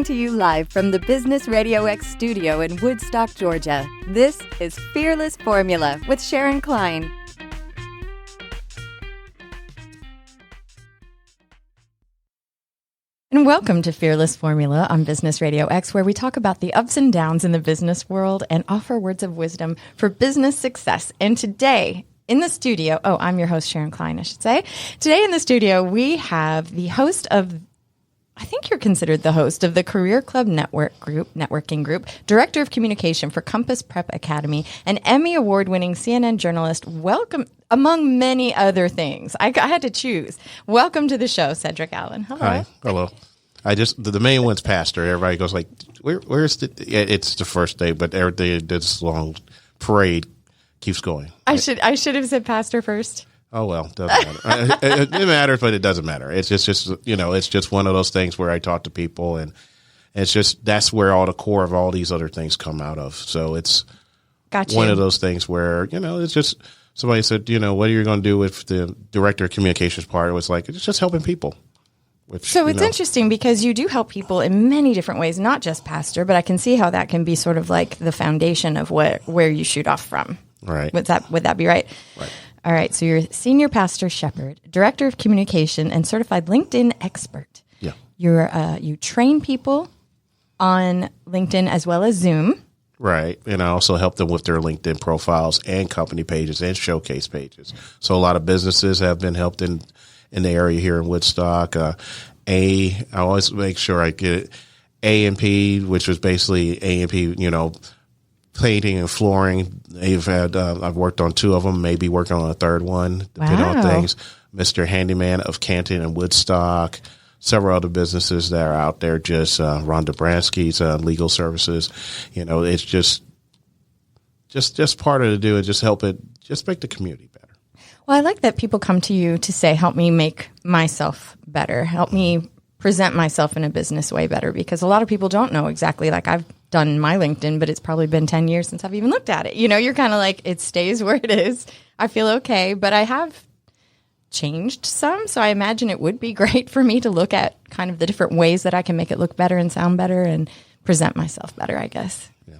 Coming to you live from the Business RadioX studio in Woodstock, Georgia, this is Fearless Formula with Sharon Klein. And welcome to Fearless Formula on Business RadioX, where we talk about the ups and downs in the business world and offer words of wisdom for business success. And today in the studio, I'm your host, Sharon Klein, I should say. Today in the studio, we have the host of, I think you're considered the host of the Career Club Networking Group, Director of Communication for Compass Prep Academy, an Emmy Award-winning CNN journalist. Welcome, among many other things. I had to choose. Welcome to the show, Cedric Allen. Hello. Hi. Hello. The main one's pastor. Everybody goes like, where's the? It's the first day, but everything, this long parade keeps going. I should have said pastor first. Oh, well, doesn't matter. It matters, but it doesn't matter. It's just it's just one of those things where I talk to people, and it's just that's where all the core of all these other things come out of. So it's one of those things where, it's just somebody said, what are you going to do with the director of communications part? It was like, it's just helping people. So it's interesting because you do help people in many different ways, not just pastor, but I can see how that can be sort of like the foundation of where you shoot off from. Right. Would that be right? Right. All right, so you're Senior Pastor Shepherd, Director of Communication, and Certified LinkedIn Expert. Yeah. You train people on LinkedIn as well as Zoom. Right, and I also help them with their LinkedIn profiles and company pages and showcase pages. So a lot of businesses have been helped in the area here in Woodstock. I always make sure I get A&P, which was basically A&P, painting and flooring. They've had, I've worked on two of them, maybe working on a third one, depending on things. Mr. Handyman of Canton and Woodstock, several other businesses that are out there, just Rhonda Bransky's legal services. It's just part of the do it, just help it, just make the community better. Well, I like that people come to you to say, help me make myself better, help me present myself in a business way better, because a lot of people don't know exactly, like I've done my LinkedIn, but it's probably been 10 years since I've even looked at it. You're kind of like, it stays where it is. I feel okay, but I have changed some. So I imagine it would be great for me to look at kind of the different ways that I can make it look better and sound better and present myself better, I guess. Yeah.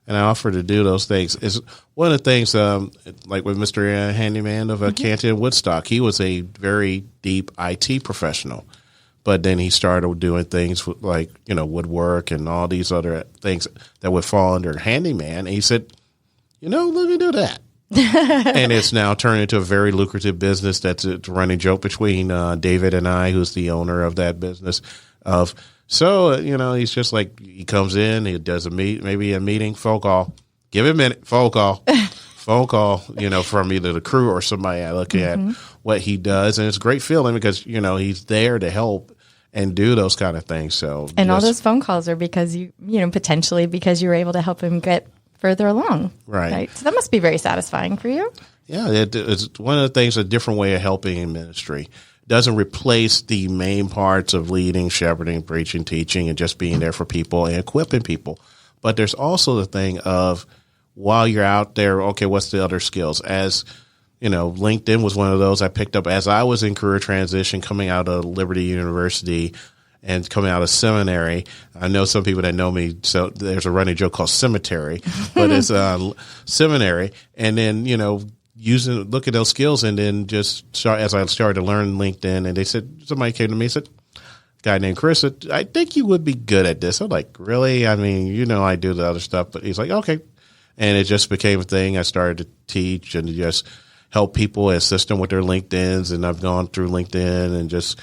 And I offer to do those things. Is one of the things, like with Mr. Handyman of Canton and Woodstock, he was a very deep IT professional. But then he started doing things like, woodwork and all these other things that would fall under handyman. And he said, let me do that. And it's now turned into a very lucrative business. That's a running joke between David and I, who's the owner of that business. He's just like, he comes in, he does maybe a meeting, phone call, give him a minute, phone call, from either the crew or somebody. I look at what he does, and it's a great feeling because, he's there to help and do those kind of things. So, and all those phone calls are because potentially because you were able to help him get further along. Right. So that must be very satisfying for you. Yeah. It's one of the things, a different way of helping in ministry. It doesn't replace the main parts of leading, shepherding, preaching, teaching, and just being there for people and equipping people. But there's also the thing of, while you're out there, okay, what's the other skills? As LinkedIn was one of those I picked up as I was in career transition, coming out of Liberty University and coming out of seminary. I know some people that know me, so there's a running joke called cemetery, but it's seminary. And then, look at those skills, and then as I started to learn LinkedIn, and somebody came to me and said, a guy named Chris said, I think you would be good at this. I'm like, really? I mean, I do the other stuff, but he's like, okay. And it just became a thing. I started to teach and just help people, assist them with their LinkedIns. And I've gone through LinkedIn and just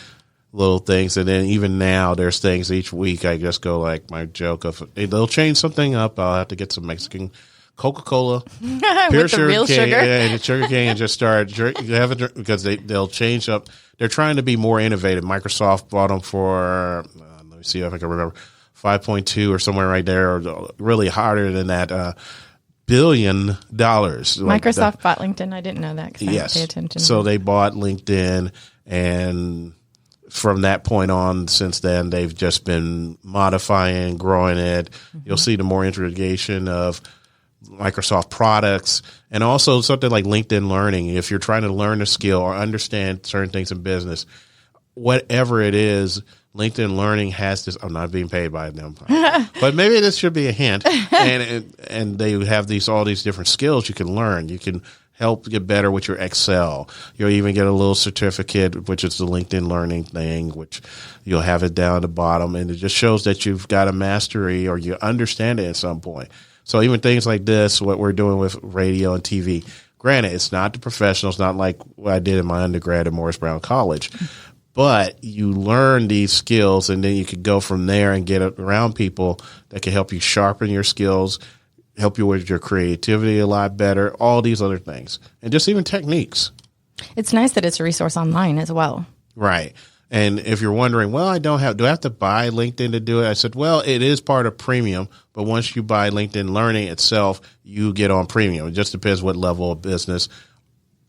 little things. And then even now there's things each week. I just go like my joke of, they'll change something up. I'll have to get some Mexican Coca-Cola, pure sugar, real sugar. And sugar cane, and just start having, because they'll change up. They're trying to be more innovative. Microsoft bought them for, let me see if I can remember, 5.2 or somewhere right there, or really harder than that. $1 billion. Microsoft bought LinkedIn. I didn't know that because I didn't pay attention. So they bought LinkedIn, and from that point on, since then, they've just been modifying, growing it. You'll see the more integration of Microsoft products, and also something like LinkedIn Learning. If you're trying to learn a skill or understand certain things in business, whatever it is, LinkedIn Learning has this. I'm not being paid by them, but maybe this should be a hint. And they have all these different skills you can learn. You can help get better with your Excel. You'll even get a little certificate, which is the LinkedIn Learning thing, which you'll have it down at the bottom, and it just shows that you've got a mastery or you understand it at some point. So even things like this, what we're doing with radio and TV. Granted, it's not the professionals, not like what I did in my undergrad at Morris Brown College. But you learn these skills, and then you can go from there and get around people that can help you sharpen your skills, help you with your creativity a lot better, all these other things, and just even techniques. It's nice that it's a resource online as well. Right. And if you're wondering, well, do I have to buy LinkedIn to do it? I said, well, it is part of premium, but once you buy LinkedIn Learning itself, you get on premium. It just depends what level of business,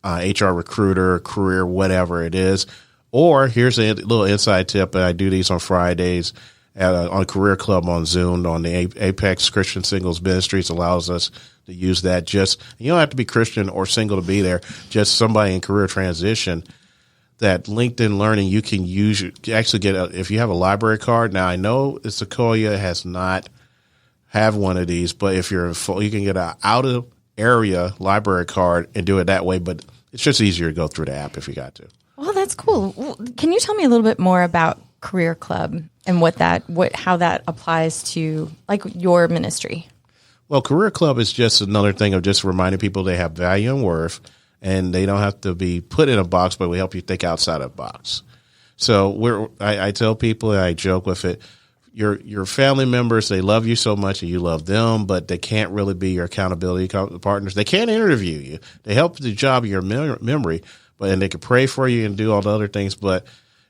HR recruiter, career, whatever it is. Or here's a little inside tip. I do these on Fridays on Career Club on Zoom on the Apex Christian Singles Ministries. Allows us to use that. Just you don't have to be Christian or single to be there. Just somebody in career transition. That LinkedIn Learning you can use. You actually get if you have a library card. Now I know Sequoia has not have one of these, but if you're you can get an out of area library card and do it that way. But it's just easier to go through the app if you got to. Well, that's cool. Can you tell me a little bit more about Career Club and how that applies to like your ministry? Well, Career Club is just another thing of just reminding people they have value and worth, and they don't have to be put in a box, but we help you think outside of the box. So I tell people, and I joke with it, your family members, they love you so much and you love them, but they can't really be your accountability partners. They can't interview you. They help the job of your memory. And they can pray for you and do all the other things, but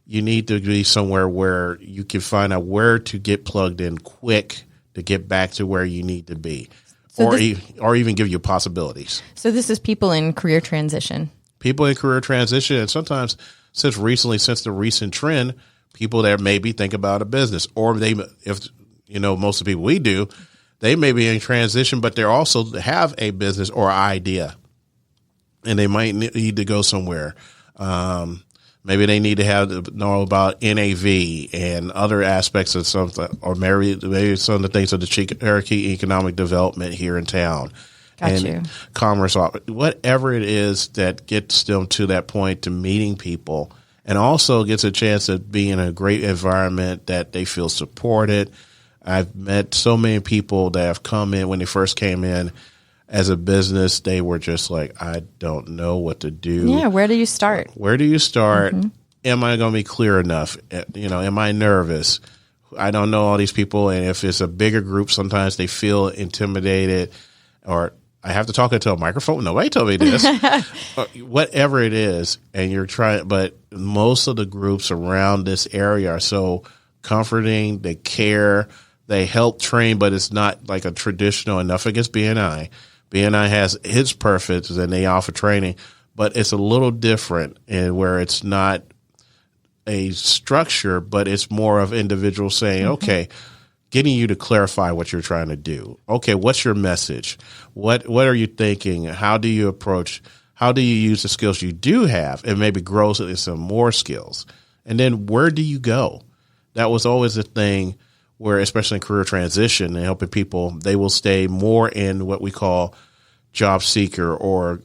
you need to be somewhere where you can find out where to get plugged in quick to get back to where you need to be, or even give you possibilities. So this is people in career transition. People in career transition, and sometimes since the recent trend, people that maybe think about a business, or if most of the people we do, they may be in transition, but they also have a business or idea. And they might need to go somewhere. Maybe they need to know about NAV and other aspects of something, or maybe some of the things of the Cherokee economic development here in town. Commerce, whatever it is that gets them to that point to meeting people, and also gets a chance to be in a great environment that they feel supported. I've met so many people that have come in when they first came in. As a business, they were just like, I don't know what to do. Yeah, where do you start? Mm-hmm. Am I going to be clear enough? Am I nervous? I don't know all these people. And if it's a bigger group, sometimes they feel intimidated, or I have to talk into a microphone. Nobody told me this. Whatever it is, and you're trying. But most of the groups around this area are so comforting. They care. They help train, but it's not like a traditional enough against BNI. BNI has its purpose and they offer training, but it's a little different in where it's not a structure, but it's more of individuals saying, okay, getting you to clarify what you're trying to do. Okay, what's your message? What are you thinking? How do you approach? How do you use the skills you do have and maybe grow into some more skills? And then where do you go? That was always a thing. Where, especially in career transition and helping people, they will stay more in what we call job seeker or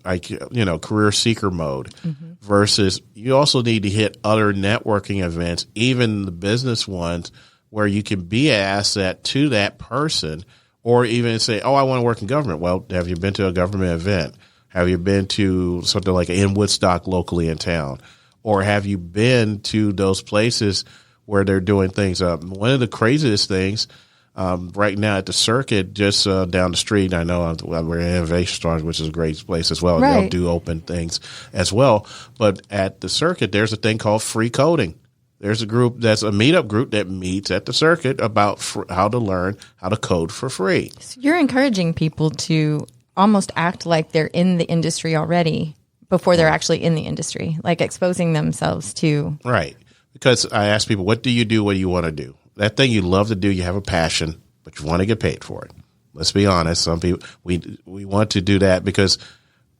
career seeker mode versus you also need to hit other networking events, even the business ones, where you can be an asset to that person, or even say, oh, I want to work in government. Well, have you been to a government event? Have you been to something like in Woodstock locally in town? Or have you been to those places where they're doing things up? One of the craziest things right now at the circuit, just down the street, I know we're in Innovation Stars, which is a great place as well. Right. They'll do open things as well. But at the circuit, there's a thing called free coding. There's a meetup group that meets at the circuit about how to learn how to code for free. So you're encouraging people to almost act like they're in the industry already before they're actually in the industry, like exposing themselves to. Right. Because I ask people, what do you do? What do you want to do? That thing you love to do, you have a passion, but you want to get paid for it. Let's be honest. Some people, we want to do that because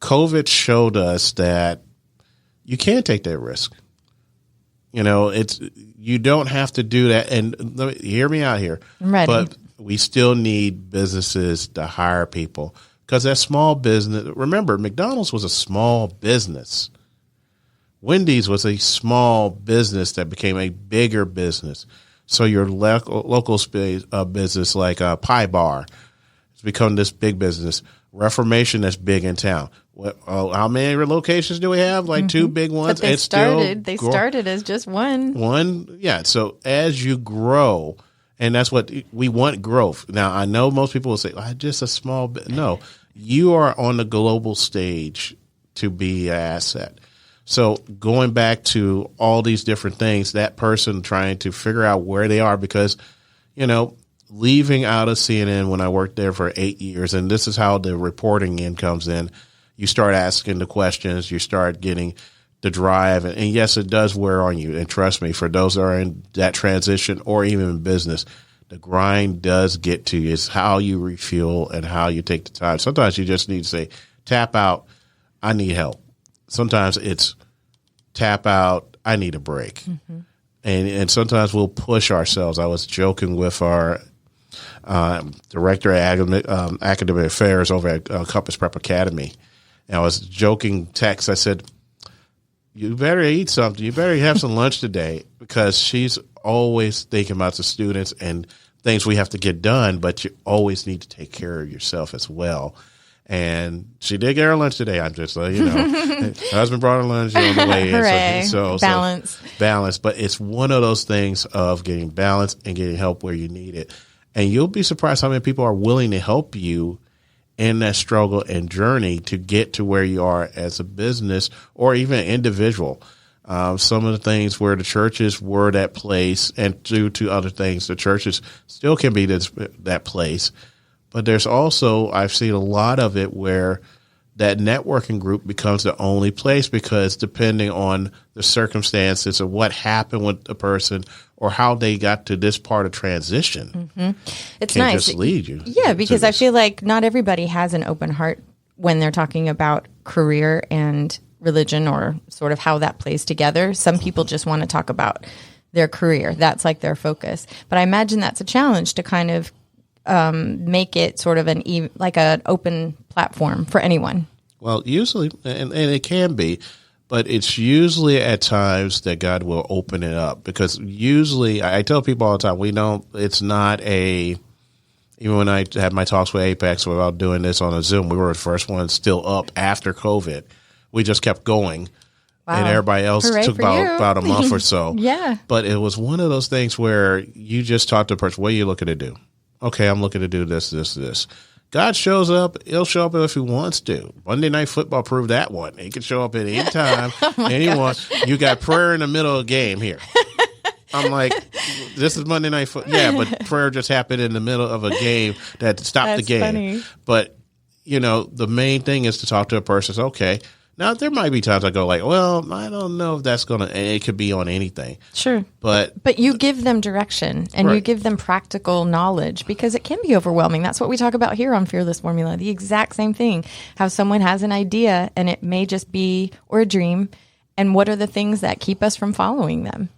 COVID showed us that you can take that risk. You don't have to do that. And hear me out here. I'm ready. But we still need businesses to hire people because that small business. Remember, McDonald's was a small business. Wendy's was a small business that became a bigger business. So your local business like Pie Bar has become this big business. Reformation that's big in town. How many locations do we have? Like 2 big ones. But they started as just one. One, yeah. So as you grow, and that's what we want, growth. Now I know most people will say, just a small bit. No, you are on the global stage to be an asset. So going back to all these different things, that person trying to figure out where they are, because, leaving out of CNN when I worked there for 8 years, and this is how the reporting in comes in, you start asking the questions, you start getting the drive, and yes, it does wear on you. And trust me, for those that are in that transition or even in business, the grind does get to you. It's how you refuel and how you take the time. Sometimes you just need to say, tap out, I need help. Sometimes it's tap out, I need a break. Mm-hmm. And sometimes we'll push ourselves. I was joking with our director of academic affairs over at Compass Prep Academy. And I was joking text. I said, you better eat something. You better have some lunch today, because she's always thinking about the students and things we have to get done, but you always need to take care of yourself as well. And she did get her lunch today. I'm just letting you know. Her husband brought her lunch on the way in. Hooray. So balance. But it's one of those things of getting balance and getting help where you need it. And you'll be surprised how many people are willing to help you in that struggle and journey to get to where you are as a business or even an individual. Some of the things where the churches were that place, and due to other things, the churches still can be that place. But there's also, I've seen a lot of it where that networking group becomes the only place, because depending on the circumstances of what happened with the person or how they got to this part of transition, it's can nice. Just lead you. Yeah, because I feel like not everybody has an open heart when they're talking about career and religion or sort of how that plays together. Some people just want to talk about their career. That's like their focus. But I imagine that's a challenge to kind of make it sort of an open platform for anyone. Well, usually, and it can be, but it's usually at times that God will open it up, because usually I tell people all the time, it's not even when I had my talks with Apex about doing this on a Zoom, we were the first ones still up after COVID. We just kept going. Wow. And everybody else took about a month or so. Yeah. But it was one of those things where you just talk to a person, what are you looking to do? Okay, I'm looking to do this, this, this. God shows up. He'll show up if he wants to. Monday Night Football proved that one. He can show up at any time, anyone. You got prayer in the middle of a game here. I'm like, this is Monday Night Football. Yeah, but prayer just happened in the middle of a game that stopped the game. Funny. But, the main thing is to talk to a person. Okay. Now, there might be times I go like, well, I don't know if that's going to – and it could be on anything. Sure. But you give them direction and you give them practical knowledge, because it can be overwhelming. That's what we talk about here on Fearless Formula, the exact same thing, how someone has an idea and it may just be – or a dream, and what are the things that keep us from following them,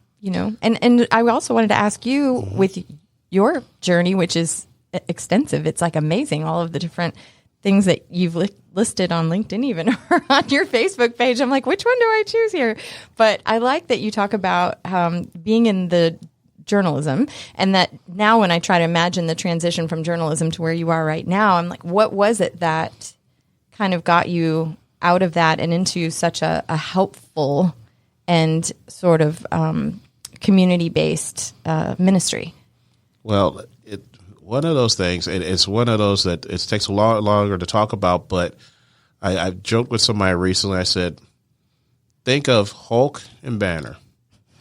And I also wanted to ask you, with your journey, which is extensive, it's like amazing, all of the different – things that you've listed on LinkedIn even or on your Facebook page. I'm like, which one do I choose here? But I like that you talk about being in the journalism, and that now when I try to imagine the transition from journalism to where you are right now, I'm like, what was it that kind of got you out of that and into such a helpful and sort of community-based ministry? Well, one of those things, it's one of those that it takes a lot longer to talk about, but I joked with somebody recently. I said, think of Hulk and Banner.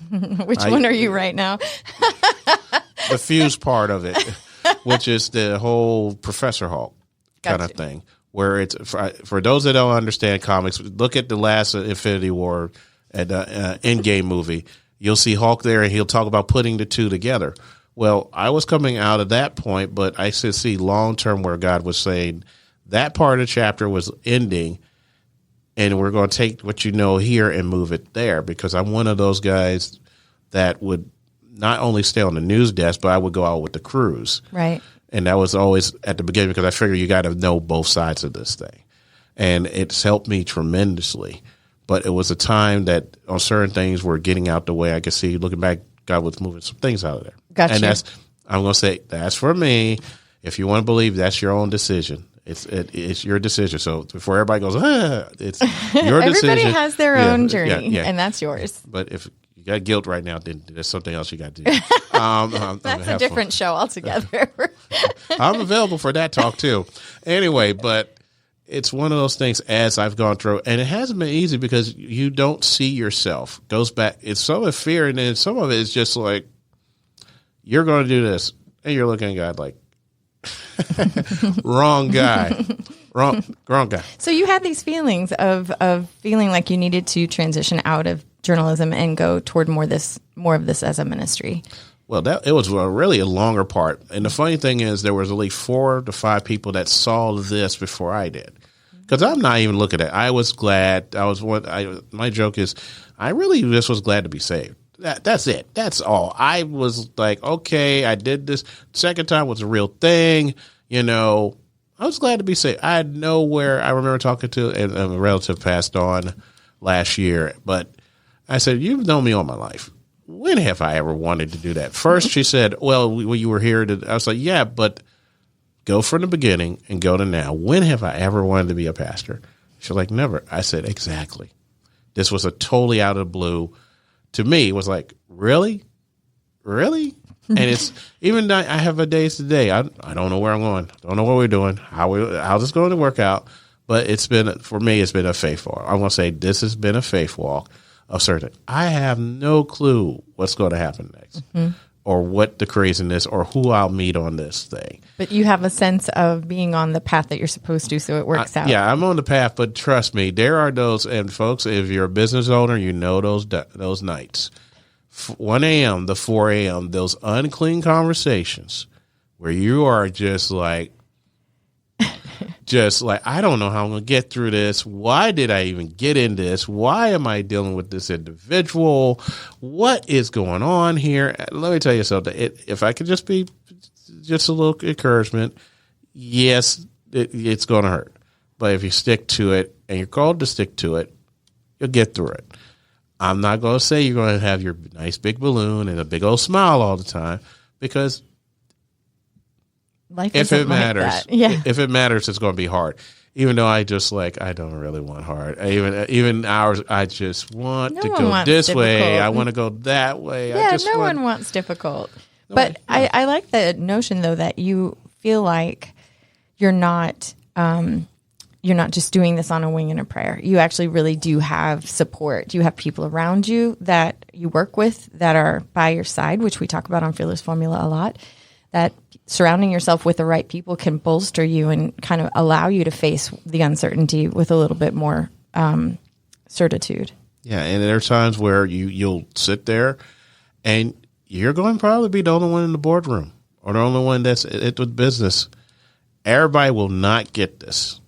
Which one are you right now? The fuse part of it, which is the whole Professor Hulk kind of thing, where it's for those that don't understand comics, look at the last Infinity War and Endgame movie. You'll see Hulk there, and he'll talk about putting the two together. Well, I was coming out of that point, but I could see long-term where God was saying that part of the chapter was ending, and we're going to take what you know here and move it there, because I'm one of those guys that would not only stay on the news desk, but I would go out with the crews. Right. And that was always at the beginning because I figured you got to know both sides of this thing. And it's helped me tremendously. But it was a time that on certain things were getting out the way. I could see, looking back, God was moving some things out of there. Gotcha. And I'm going to say, that's for me. If you want to believe, that's your own decision. It's your decision. So before everybody goes, it's your decision. Everybody has their own journey, and that's yours. But if you got guilt right now, then there's something else you got to do. That's a different show altogether. I'm available for that talk too. Anyway, but it's one of those things as I've gone through, and it hasn't been easy because you don't see yourself. Goes back. It's some of fear, and then some of it is just like, you're going to do this, and you're looking at God like, wrong guy. Wrong guy. So you had these feelings of feeling like you needed to transition out of journalism and go toward more of this as a ministry. Well, it was really a longer part. And the funny thing is there was at least 4 to 5 people that saw this before I did. Because I'm not even looking at it. I was glad. My joke is I really just was glad to be saved. That's it. That's all. I was like, okay, I did this. Second time was a real thing. I was glad to be saved. I had nowhere. I remember talking to a relative passed on last year, but I said, you've known me all my life. When have I ever wanted to do that? First, she said, well, when you were here, I was like, yeah, but go from the beginning and go to now. When have I ever wanted to be a pastor? She's like, never. I said, exactly. This was a totally out of the blue. To me, it was like, really? Really? And it's even I have a days today. I don't know where I'm going. Don't know what we're doing. How's this going to work out? But for me, it's been a faith walk. I want to say this has been a faith walk of certain. I have no clue what's going to happen next, or what the craziness, or who I'll meet on this thing. But you have a sense of being on the path that you're supposed to, so it works out. Yeah, I'm on the path, but trust me, there are those. And folks, if you're a business owner, you know those nights. 1 a.m. to 4 a.m., those unclean conversations where you are just like, I don't know how I'm going to get through this. Why did I even get in this? Why am I dealing with this individual? What is going on here? Let me tell you something. If I could just be just a little encouragement, yes, it's going to hurt. But if you stick to it, and you're called to stick to it, you'll get through it. I'm not going to say you're going to have your nice big balloon and a big old smile all the time, because life if it matters, if it matters, it's going to be hard. Even though I don't really want hard. Even ours, I just want to go this way. I want to go that way. Yeah, no one wants difficult. But I like the notion, though, that you feel like you're not just doing this on a wing and a prayer. You actually really do have support. You have people around you that you work with that are by your side, which we talk about on Fearless Formula a lot, that surrounding yourself with the right people can bolster you and kind of allow you to face the uncertainty with a little bit more certitude. Yeah, and there are times where you'll sit there and you're going to probably be the only one in the boardroom or the only one that's with business. Everybody will not get this.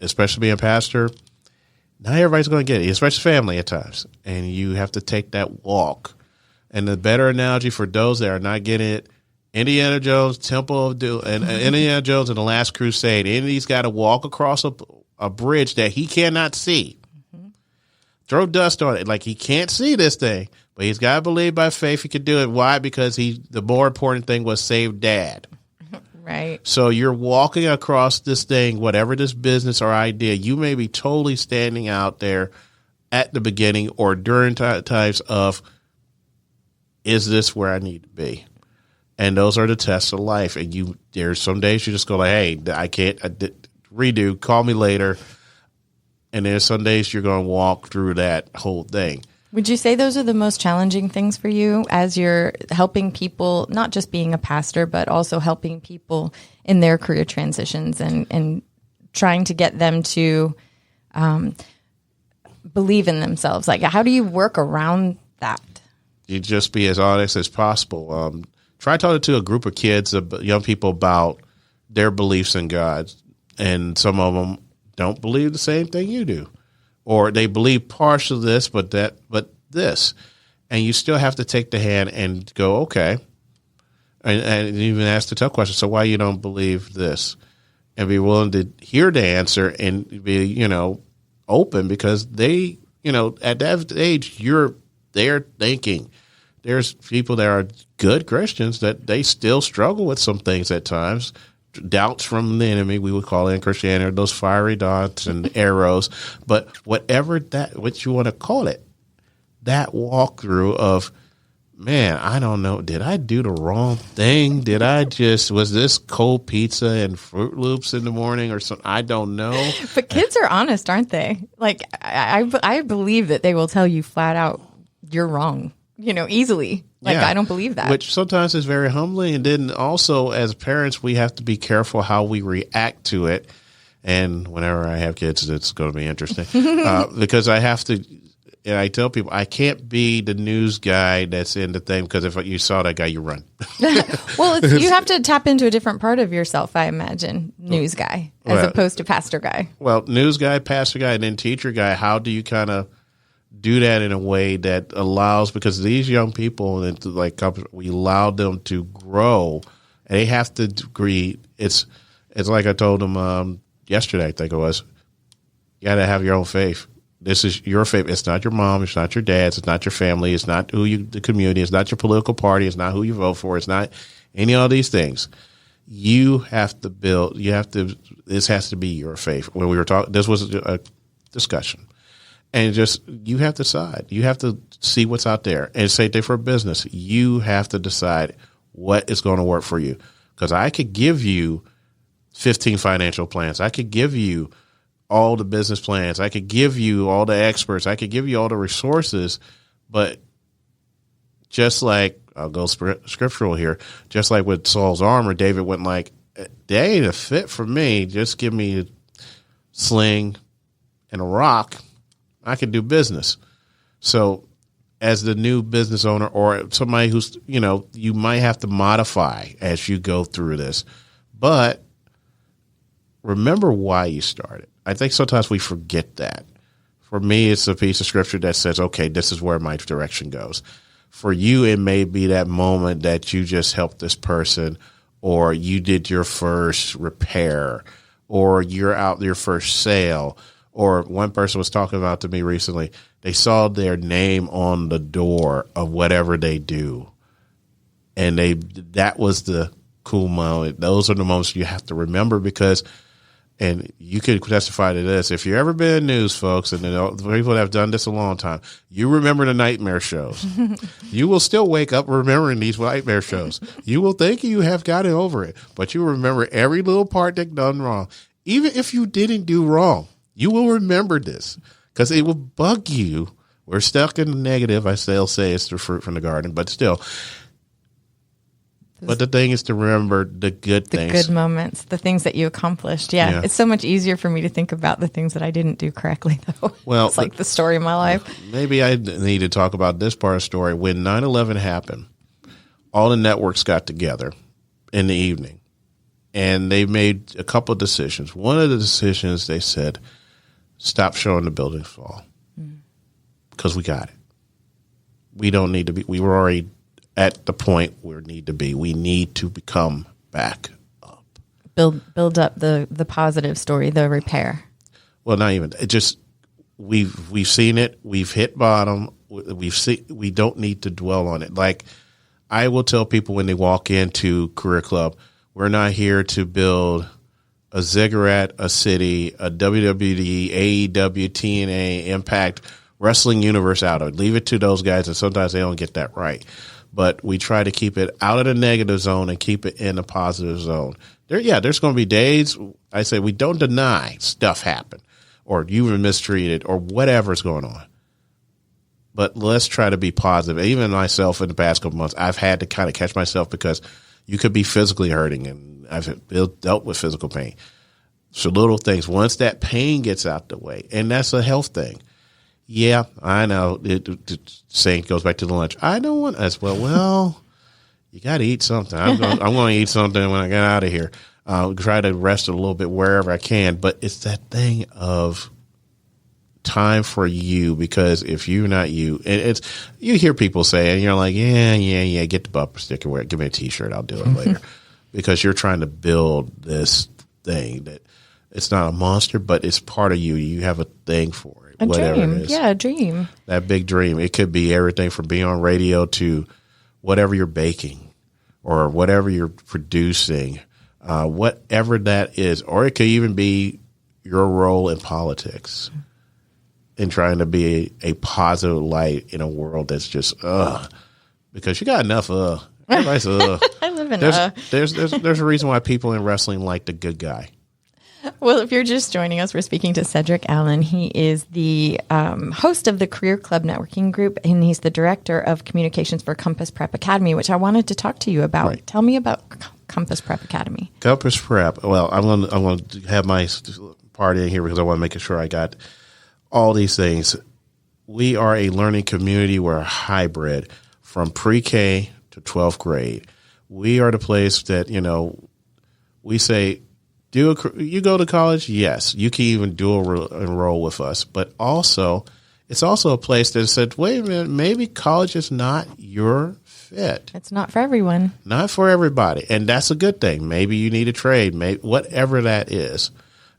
Especially being a pastor, not everybody's going to get it, especially family at times. And you have to take that walk. And the better analogy for those that are not getting it, Indiana Jones, Temple of Doom, and Indiana Jones and the Last Crusade. Indy's got to walk across a bridge that he cannot see. Mm-hmm. Throw dust on it. Like, he can't see this thing, but he's got to believe by faith he could do it. Why? Because the more important thing was save Dad. Right. So you're walking across this thing, whatever this business or idea, you may be totally standing out there at the beginning or during times of, is this where I need to be? And those are the tests of life. And there's some days you just go like, hey, I can't redo, call me later. And there's some days you're going to walk through that whole thing. Would you say those are the most challenging things for you as you're helping people, not just being a pastor, but also helping people in their career transitions and trying to get them to believe in themselves? Like, how do you work around that? You just be as honest as possible. Try talking to a group of kids, young people, about their beliefs in God. And some of them don't believe the same thing you do. Or they believe partial of this, but this. And you still have to take the hand and go, okay. And even ask the tough question. So why you don't believe this? And be willing to hear the answer and be, open, because they, at that age, they're thinking. There's people that are good Christians that they still struggle with some things at times. Doubts from the enemy, we would call it in Christianity, those fiery darts and arrows. But what you want to call it, that walkthrough of, man, I don't know, did I do the wrong thing? Was this cold pizza and Fruit Loops in the morning or something? I don't know. But kids are honest, aren't they? Like, I believe that they will tell you flat out, you're wrong, easily. Like, yeah. I don't believe that. Which sometimes is very humbling. And then also, as parents, we have to be careful how we react to it. And whenever I have kids, it's going to be interesting because I have to. And I tell people, I can't be the news guy that's in the thing, because if you saw that guy, you run. Well, you have to tap into a different part of yourself, I imagine, news guy, as opposed to pastor guy. Well, news guy, pastor guy, and then teacher guy, how do you kind of do that in a way that allows, because these young people, we allow them to grow, and they have to agree. It's like I told them yesterday, I think it was, you got to have your own faith. This is your faith. It's not your mom. It's not your dad's. It's not your family. It's not the community. It's not your political party. It's not who you vote for. It's not any of these things. You have to build. This has to be your faith. When we were talking, this was a discussion, and you have to decide. You have to see what's out there, and same thing for business. You have to decide what is going to work for you. Because I could give you 15 financial plans. I could give you all the business plans. I could give you all the experts. I could give you all the resources. But just like, I'll go scriptural here, just like with Saul's armor, David went like, they ain't a fit for me. Just give me a sling and a rock. I can do business. So as the new business owner, or somebody who's, you might have to modify as you go through this. But remember why you started. I think sometimes we forget that. For me, it's a piece of scripture that says, okay, this is where my direction goes. For you, it may be that moment that you just helped this person, or you did your first repair, or you're out your first sale. Or one person was talking about to me recently, they saw their name on the door of whatever they do. And that was the cool moment. Those are the moments you have to remember, because and you could testify to this. If you've ever been in news, folks, and the people that have done this a long time, you remember the nightmare shows. You will still wake up remembering these nightmare shows. You will think you have gotten over it, but you remember every little part that done wrong. Even if you didn't do wrong, you will remember this, because it will bug you. We're stuck in the negative. I still say it's the fruit from the garden, but still. But the thing is to remember the good things. The good moments, the things that you accomplished. Yeah. It's so much easier for me to think about the things that I didn't do correctly, though. Well, it's like the story of my life. Maybe I need to talk about this part of the story. When 9/11 happened, all the networks got together in the evening, and they made a couple of decisions. One of the decisions, they said, stop showing the buildings fall, because we got it. We don't need to be. We were already at the point where we need to be. We need to become back up. Build up the positive story, the repair. Well, not even. It just we've seen it. We've hit bottom. We don't need to dwell on it. Like I will tell people when they walk into Career Club, we're not here to build a ziggurat, a city, a WWE, AEW, TNA, Impact, Wrestling Universe out of it. Leave it to those guys, and sometimes they don't get that right. But we try to keep it out of the negative zone and keep it in the positive zone. There's going to be days, I say, we don't deny stuff happened, or you were mistreated, or whatever's going on. But let's try to be positive. Even myself in the past couple months, I've had to kind of catch myself, because you could be physically hurting, and I've dealt with physical pain. So little things. Once that pain gets out the way, and that's a health thing. Yeah, I know. The saying goes back to the lunch. I don't want as well, you got to eat something. I'm going to eat something when I get out of here. Try to rest a little bit wherever I can. But it's that thing of time for you, because if you're not you, and it's, you hear people say, and you're like, yeah, get the bumper sticker, wear it, give me a t-shirt, I'll do it later. Because you're trying to build this thing that it's not a monster, but it's part of you. You have a thing for it, whatever dream. it is. Yeah, a dream. That big dream. It could be everything from being on radio to whatever you're baking or whatever you're producing, whatever that is. Or it could even be your role in politics and trying to be a positive light in a world that's just, because you got enough, everybody's, I live in there's a reason why people in wrestling like the good guy. Well, if you're just joining us, we're speaking to Cedric Allen. He is the host of the Career Club Networking Group, and he's the director of communications for Compass Prep Academy, which I wanted to talk to you about. Right. Tell me about Compass Prep Academy. Compass Prep. Well, I'm going to have my part in here because I want to make sure I got all these things. We are a learning community. We're a hybrid from pre-K to 12th grade. We are the place that, we say, you go to college? Yes. You can even dual enroll with us. But also, it's also a place that said, wait a minute, maybe college is not your fit. It's not for everyone. Not for everybody. And that's a good thing. Maybe you need a trade, whatever that is.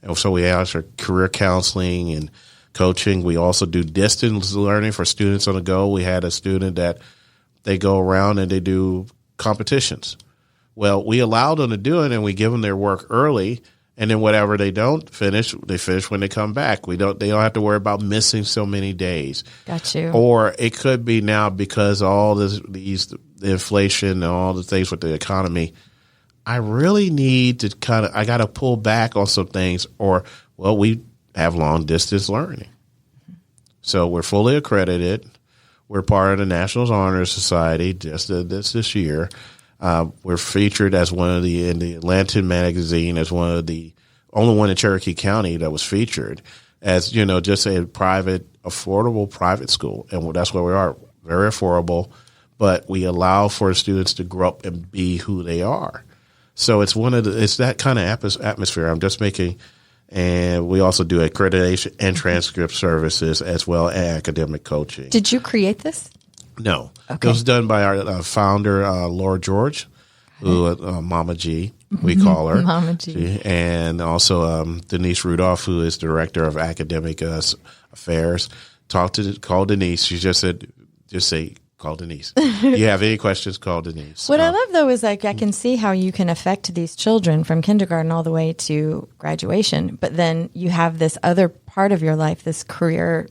And so we offer career counseling and coaching. We also do distance learning for students on the go. We had a student that they go around and they do competitions. Well, we allow them to do it, and we give them their work early, and then whatever they don't finish, they finish when they come back. They don't have to worry about missing so many days. Got you. Or it could be now because all the inflation and all the things with the economy, I really need to I got to pull back on some things, or, well, we have long distance learning. So we're fully accredited. We're part of the National Honor Society just this year. We're featured as in the Atlantic magazine as one of the only one in Cherokee County that was featured as, just a affordable private school. And that's where we are, very affordable, but we allow for students to grow up and be who they are. So it's that kind of atmosphere. I'm just making, and we also do accreditation and transcript services as well as academic coaching. Did you create this? No. Okay. It was done by our founder, Laura George, who Mama G, we call her. Mama G. And also Denise Rudolph, who is director of academic affairs. Call Denise. She just said, call Denise. If you have any questions, call Denise. What I love, though, is I can see how you can affect these children from kindergarten all the way to graduation. But then you have this other part of your life, this career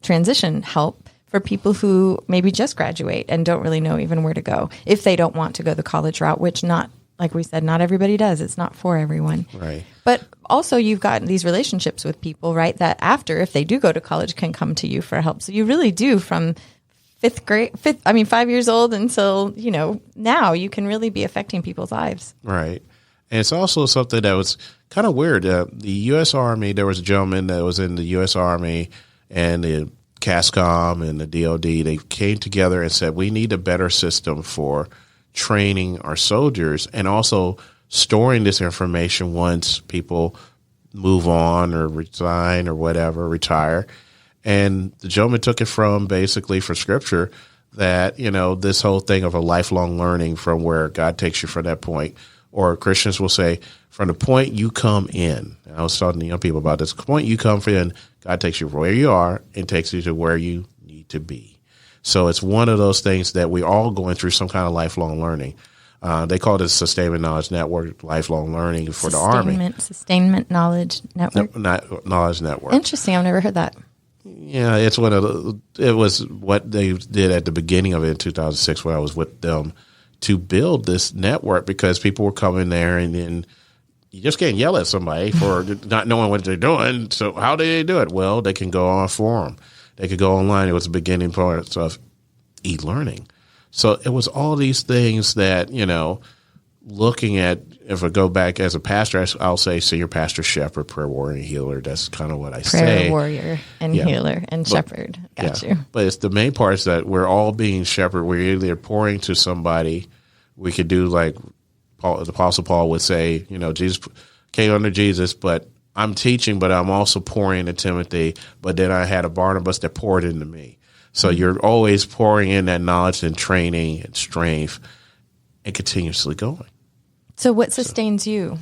transition help for people who maybe just graduate and don't really know even where to go if they don't want to go the college route, which like we said, not everybody does. It's not for everyone. Right. But also you've got these relationships with people, right, that after, if they do go to college, can come to you for help. So you really do from 5 years old until, now you can really be affecting people's lives. Right. And it's also something that was kind of weird. The U.S. Army, there was a gentleman that was in the U.S. Army and the CASCOM and the DOD. They came together and said, we need a better system for training our soldiers and also storing this information once people move on or resign or whatever, retire. And the gentleman took it from basically for scripture that, this whole thing of a lifelong learning from where God takes you from that point, or Christians will say from the point you come in. And I was talking to young people about this. The point you come in, God takes you where you are and takes you to where you need to be. So it's one of those things that we're all going through some kind of lifelong learning. They call it Sustainment Knowledge Network, lifelong learning for the Army. Sustainment Knowledge Network? Knowledge Network. Interesting. I've never heard that. Yeah, it was what they did at the beginning of it in 2006 when I was with them to build this network, because people were coming there and then you just can't yell at somebody for not knowing what they're doing. So how do they do it? Well, they can go on a forum. They could go online. It was the beginning part of e-learning. So it was all these things that, looking at, if I go back as a pastor, I'll say senior pastor, shepherd, prayer warrior, and healer. That's kind of what I say. Prayer warrior and healer and shepherd. Got you. But it's the main part is that we're all being shepherd. We're either pouring to somebody. We could do like the Apostle Paul would say, Jesus came under Jesus, but I'm teaching, but I'm also pouring into Timothy. But then I had a Barnabas that poured into me. So you're always pouring in that knowledge and training and strength and continuously going. So what sustains you?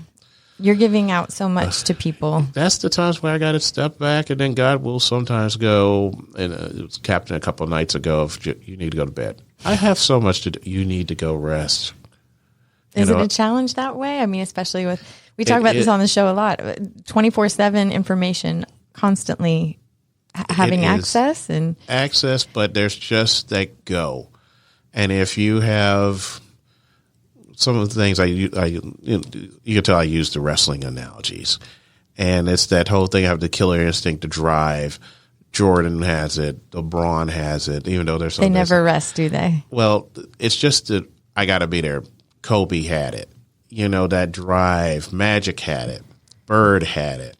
You're giving out so much to people. That's the times where I got to step back, and then God will sometimes go, and it was Captain a couple of nights ago, if you need to go to bed. I have so much to do. You need to go rest. Is it a challenge that way? I mean, especially with, we talk about this on the show a lot, 24/7 information, constantly having access. Access, but there's just that go. And if you have some of the things you can tell I use the wrestling analogies. And it's that whole thing, I have the killer instinct to drive. Jordan has it. LeBron has it, even though there's they never rest, do they? Well, it's just that I got to be there. Kobe had it. That drive. Magic had it. Bird had it.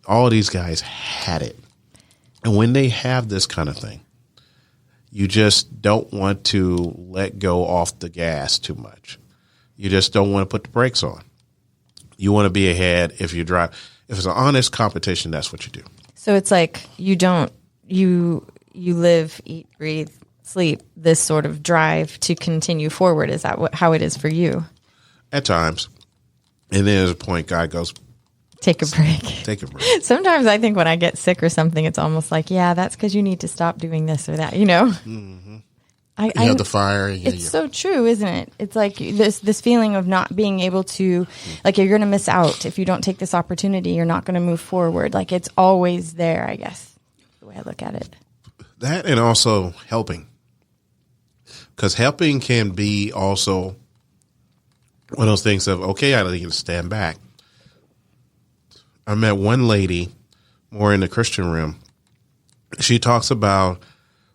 All of these guys had it. And when they have this kind of thing, you just don't want to let go off the gas too much. You just don't want to put the brakes on. You want to be ahead if you drive. If it's an honest competition, that's what you do. So it's like you live, eat, breathe, sleep, this sort of drive to continue forward. Is that how it is for you? At times. And then there's a point God goes, take a break. Take a break. Sometimes I think when I get sick or something, it's almost like, yeah, that's because you need to stop doing this or that, Mm-hmm. You have the fire. It's so true, isn't it? It's like this feeling of not being able to, like you're going to miss out. If you don't take this opportunity, you're not going to move forward. Like it's always there, I guess, the way I look at it. That and also helping. Because helping can be also one of those things of, okay, I need to stand back. I met one lady more in the Christian realm. She talks about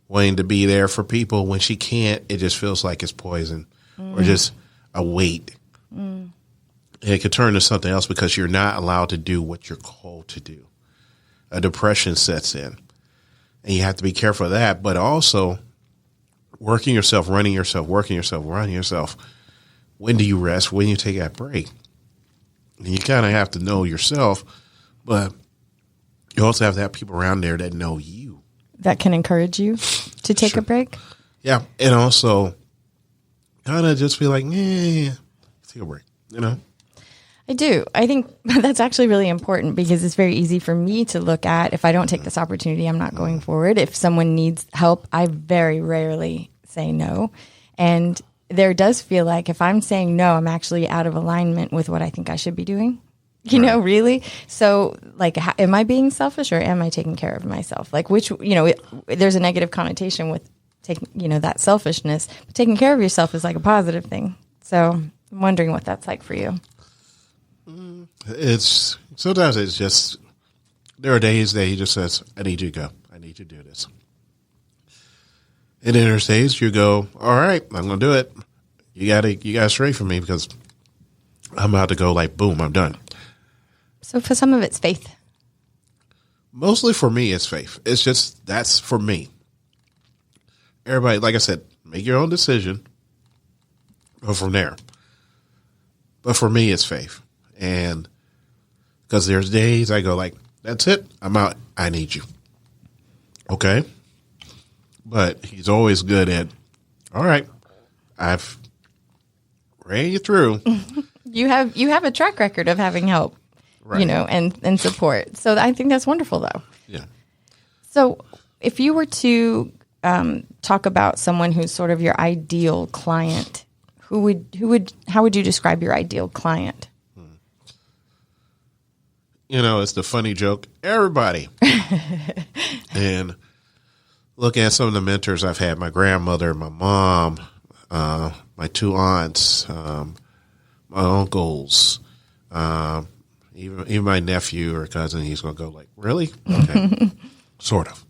wanting to be there for people. When she can't, it just feels like it's poison or just a weight. And it could turn to something else because you're not allowed to do what you're called to do. A depression sets in. And you have to be careful of that, but also working yourself, running yourself, working yourself, running yourself. When do you rest? When do you take that break? And you kind of have to know yourself, but you also have to have people around there that know you. That can encourage you to take a break? Yeah. And also kind of just be like, take a break, I do. I think that's actually really important because it's very easy for me to look at, if I don't take this opportunity, I'm not going forward. If someone needs help, I very rarely say no. And there does feel like if I'm saying no, I'm actually out of alignment with what I think I should be doing. You know, really? So, like, am I being selfish or am I taking care of myself? Like, which, there's a negative connotation with taking, that selfishness. But taking care of yourself is like a positive thing. So, I'm wondering what that's like for you. Sometimes it's just, there are days that he just says, I need you to go. I need you to do this. And then there's days you go, all right, I'm going to do it. You got to stray from me because I'm about to go like, boom, I'm done. So for some of it's faith. Mostly for me, it's faith. It's just, that's for me. Everybody, like I said, make your own decision. Go from there. But for me, it's faith. And because there's days I go like, that's it. I'm out. I need you. Okay. But he's always good at, all right, I've ran you through. You have a track record of having help. Right. And support. So I think that's wonderful, though. Yeah. So if you were to talk about someone who's sort of your ideal client, how would you describe your ideal client? It's the funny joke. Everybody. And look at some of the mentors I've had. My grandmother, my mom, my two aunts, my uncles, even my nephew or cousin, he's going to go like, really? Okay. Sort of.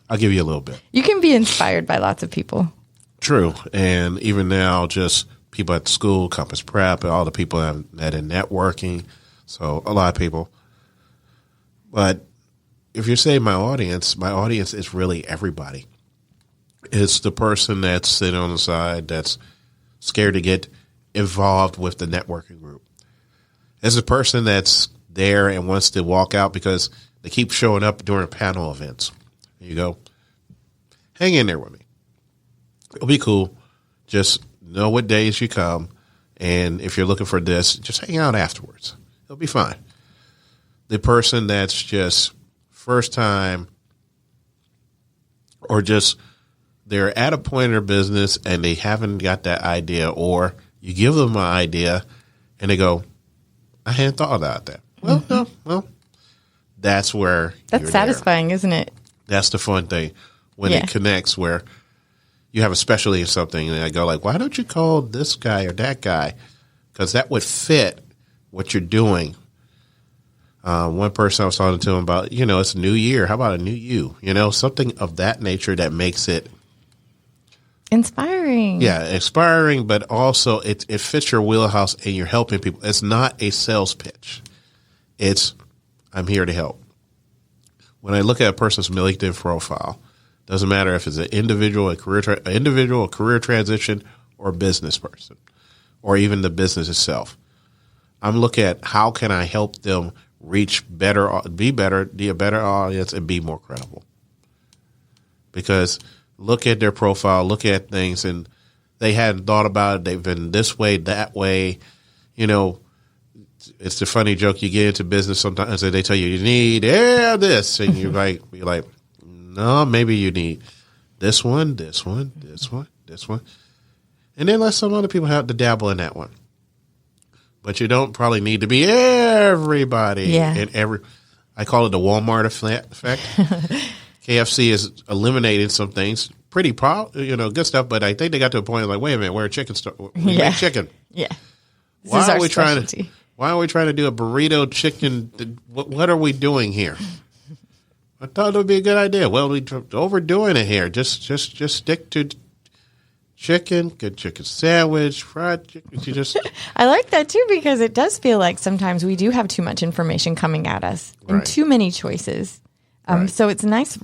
I'll give you a little bit. You can be inspired by lots of people. True. And even now, just people at school, Compass Prep, all the people that in networking. So a lot of people. But if you say my audience is really everybody. It's the person that's sitting on the side that's scared to get involved with the networking group. It's a person that's there and wants to walk out because they keep showing up during panel events. There you go. Hang in there with me. It'll be cool. Just know what days you come. And if you're looking for this, just hang out afterwards. It'll be fine. The person that's just first time or just they're at a point in their business and they haven't got that idea, or you give them an idea and they go, I hadn't thought about that. Well, no, well, that's where that's satisfying, there. Isn't it? That's the fun thing when it connects, where you have a specialty in something and I go like, why don't you call this guy or that guy? Because that would fit what you're doing. One person I was talking to him about, it's a new year. How about a new you? Something of that nature that makes it inspiring. Yeah, inspiring, but also it fits your wheelhouse and you're helping people. It's not a sales pitch. It's, I'm here to help. When I look at a person's LinkedIn profile, doesn't matter if it's an individual, a career transition, or a business person, or even the business itself. I'm looking at how can I help them reach better, be a better audience, and be more credible. Because look at their profile, look at things, and they hadn't thought about it. They've been this way, that way. It's the funny joke. You get into business sometimes and they tell you need this, and you're like, no, maybe you need this one, this one, this one, this one, and then let some other people have to dabble in that one. But you don't probably need to be everybody. Yeah. I call it the Walmart effect. KFC is eliminating some things, pretty good stuff. But I think they got to a point like, wait a minute, we're a chicken store. We make chicken. Yeah. Why are we trying to do a burrito chicken? What are we doing here? I thought it would be a good idea. Well, we're overdoing it here. Just stick to chicken, good chicken sandwich, fried chicken. I like that too, because it does feel like sometimes we do have too much information coming at us and too many choices. So it's nice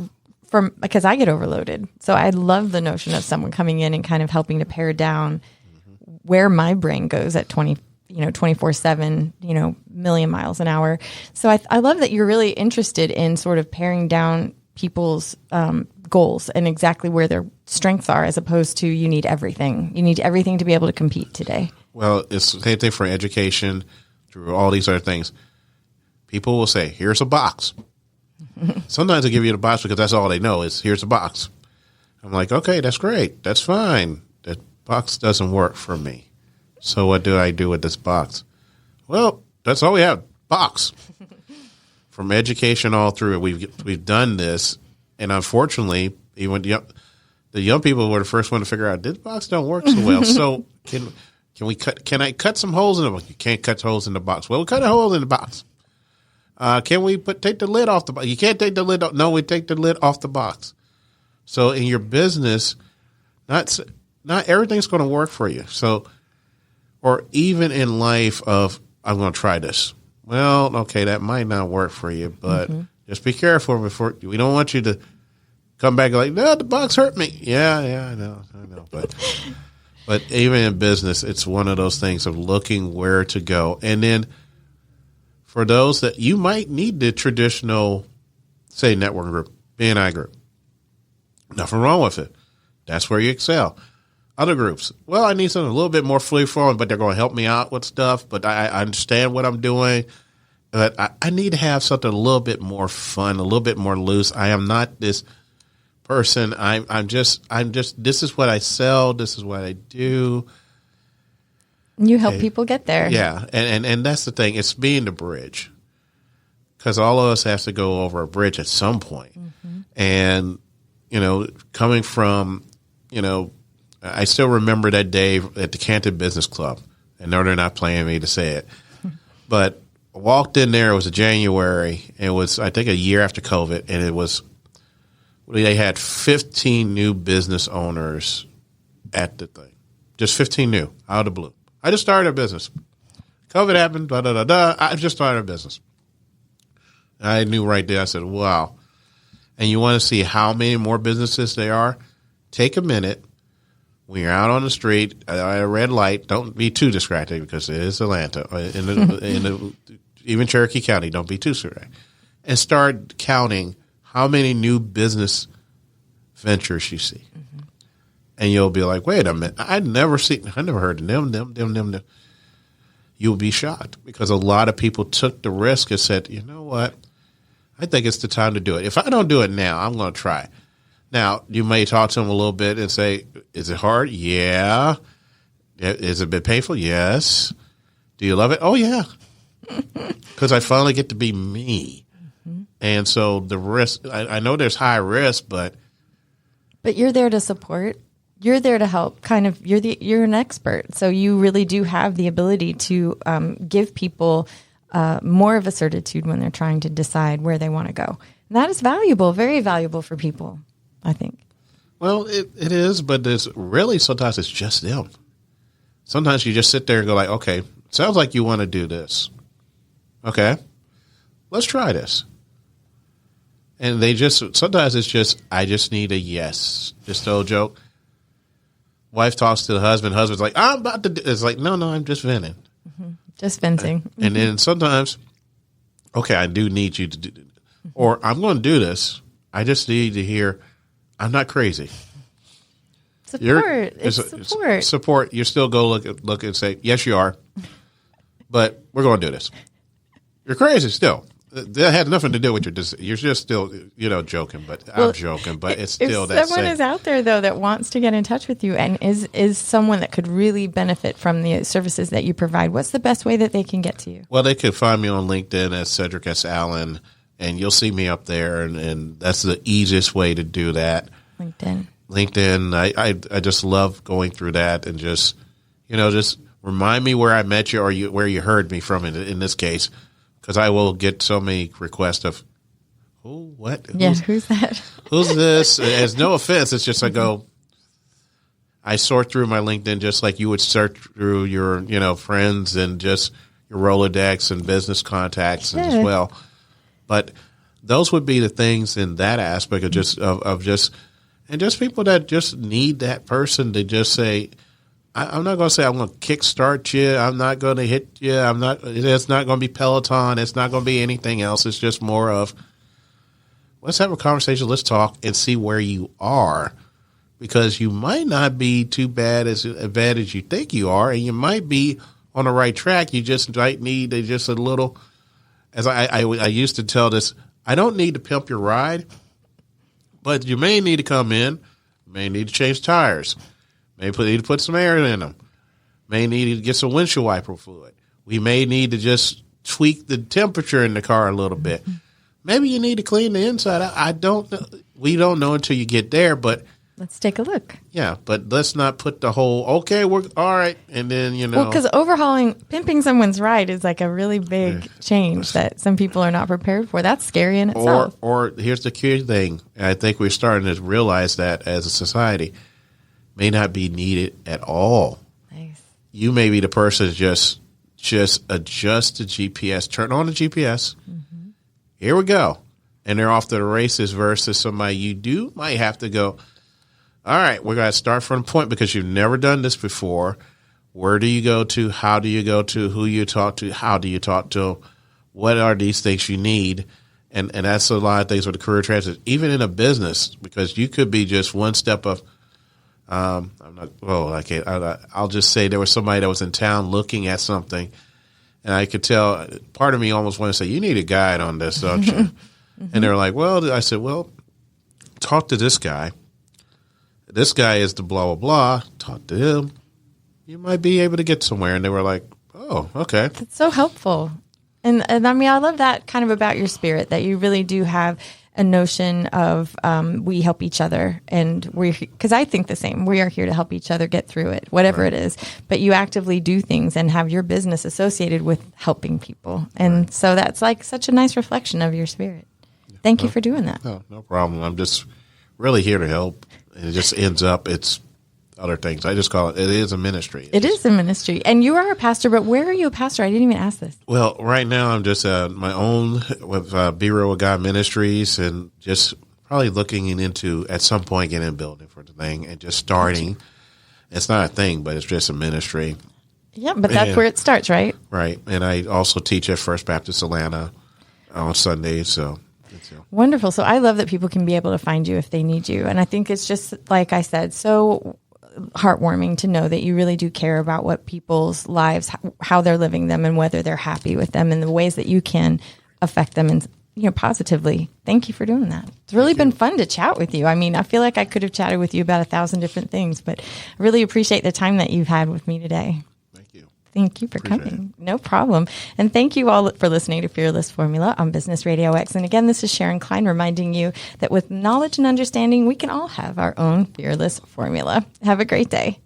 because I get overloaded. So I love the notion of someone coming in and kind of helping to pare down where my brain goes at 24/7, million miles an hour. So I love that you're really interested in sort of paring down people's goals and exactly where their strengths are, as opposed to you need everything. You need everything to be able to compete today. Well, it's the same thing for education, through all these other things. People will say, here's a box. Sometimes they give you the box because that's all they know is here's a box. I'm like, okay, that's great. That's fine. That box doesn't work for me. So what do I do with this box? Well, that's all we have, box. From education all through it, we've done this, and unfortunately, even the young people were the first one to figure out this box don't work so well. So can I cut some holes in the box? You can't cut holes in the box. Well, we cut a hole in the box. Can we take the lid off the box? You can't take the lid off. No, we take the lid off the box. So in your business, not everything's going to work for you. So, or even in life of, I'm going to try this. Well, okay, that might not work for you, but just be careful before. We don't want you to come back like, no, the box hurt me. Yeah, I know. But even in business, it's one of those things of looking where to go. And then for those that you might need the traditional, say, networking group, BNI group, nothing wrong with it. That's where you excel. Other groups, well, I need something a little bit more free-flowing, but they're going to help me out with stuff, but I understand what I'm doing. But I need to have something a little bit more fun, a little bit more loose. I am not this person. I'm just, this is what I sell. This is what I do. You help people get there. Yeah. And that's the thing. It's being the bridge, because all of us have to go over a bridge at some point. And, coming from, I still remember that day at the Canton Business Club. And no, they're not paying me to say it. But I walked in there. It was a January. It was, I think, a year after COVID. And they had 15 new business owners at the thing. Just 15 new, out of the blue. I just started a business. COVID happened, I just started a business. I knew right there. I said, wow. And you want to see how many more businesses there are? Take a minute. When you're out on the street at a red light, don't be too distracted because it is Atlanta. even Cherokee County, don't be too surprised, and start counting how many new business ventures you see. Mm-hmm. And you'll be like, wait a minute, I never heard of them. You'll be shocked because a lot of people took the risk and said, you know what, I think it's the time to do it. If I don't do it now, I'm going to try. Now, you may talk to them a little bit and say, is it hard? Yeah. Is it a bit painful? Yes. Do you love it? Oh, yeah. Because I finally get to be me. Mm-hmm. And so the risk, I know there's high risk, but you're there to support. You're there to help. Kind of, you're an expert. So you really do have the ability to give people more of a certitude when they're trying to decide where they want to go. And that is valuable, very valuable for people, I think. Well, it is, but it's really sometimes it's just them. Sometimes you just sit there and go like, okay, sounds like you want to do this. Okay, let's try this. And sometimes it's just, I just need a yes. Just the old joke. Wife talks to the husband. Husband's like, I'm about to do. It's like, no, I'm just venting. Mm-hmm. Just venting. Mm-hmm. And then sometimes, okay, I do need you to do, or I'm going to do this. I just need to hear, I'm not crazy. Support. It's support. Support. You still go look and say, yes, you are. But we're going to do this. You're crazy still. That had nothing to do with you're just still, joking, but I'm joking, but it's still that same. If someone is out there, though, that wants to get in touch with you and is someone that could really benefit from the services that you provide, what's the best way that they can get to you? Well, they can find me on LinkedIn as Cedric S. Allen, and you'll see me up there, and that's the easiest way to do that. LinkedIn, I just love going through that and just remind me where I met you or where you heard me from in this case. Because I will get so many requests of, who, what? Who's that? Who's this? As no offense, it's just I sort through my LinkedIn just like you would sort through your, friends and just your Rolodex and business contacts as well. But those would be the things in that aspect of just people that just need that person to just say, I'm not going to say I'm going to kickstart you. I'm not going to hit you. It's not going to be Peloton. It's not going to be anything else. It's just more of, let's have a conversation. Let's talk and see where you are, because you might not be too bad as you think you are, and you might be on the right track. You just might need just a little, as I used to tell this, I don't need to pimp your ride, but you may need to come in, may need to change tires. May need to put some air in them. May need to get some windshield wiper fluid. We may need to just tweak the temperature in the car a little bit. Maybe you need to clean the inside. I don't know. We don't know until you get there, but let's take a look. Yeah, but let's not put the whole, okay, we're all right. And then, Well, because pimping someone's ride is like a really big change that some people are not prepared for. That's scary in itself. Or here's the key thing. I think we're starting to realize that as a society. May not be needed at all. Nice. You may be the person that just adjust the GPS, turn on the GPS. Mm-hmm. Here we go. And they're off to the races versus somebody you might have to go, all right, we're going to start from the point because you've never done this before. Where do you go to? How do you go to? Who you talk to? How do you talk to? What are these things you need? And that's a lot of things with the career transition, even in a business, because you could be just one step of, I'm not. Oh, I can't. I'll just say there was somebody that was in town looking at something, and I could tell. Part of me almost wanted to say, "You need a guide on this, don't you?" Mm-hmm. And they're like, "Well," I said, "Well, talk to this guy. This guy is the blah blah blah. Talk to him. You might be able to get somewhere." And they were like, "Oh, okay." That's so helpful, and I mean, I love that kind of about your spirit that you really do have a notion of we help each other, and because I think the same. We are here to help each other get through it, whatever it is. But you actively do things and have your business associated with helping people, and so that's like such a nice reflection of your spirit. Thank you for doing that. No problem. I'm just really here to help, and it just ends up it's other things. I just call it is a ministry. It is a ministry, and you are a pastor. But where are you a pastor? I didn't even ask this. Well, right now I'm just my own with Be Real with God Ministries, and just probably looking into at some point getting a building for the thing and just starting. It's not a thing, but it's just a ministry. Yeah, but that's where it starts, right? Right. And I also teach at First Baptist Atlanta on Sundays. So wonderful. So I love that people can be able to find you if they need you. And I think it's just, like I said, so heartwarming to know that you really do care about what people's lives, how they're living them, and whether they're happy with them, and the ways that you can affect them and positively. Thank you for doing that. It's really been fun to chat with you. I mean, I feel like I could have chatted with you about 1,000 different things, but I really appreciate the time that you've had with me today. Thank you for coming. No problem. And thank you all for listening to Fearless Formula on Business Radio X. And again, this is Sharon Klein reminding you that with knowledge and understanding, we can all have our own fearless formula. Have a great day.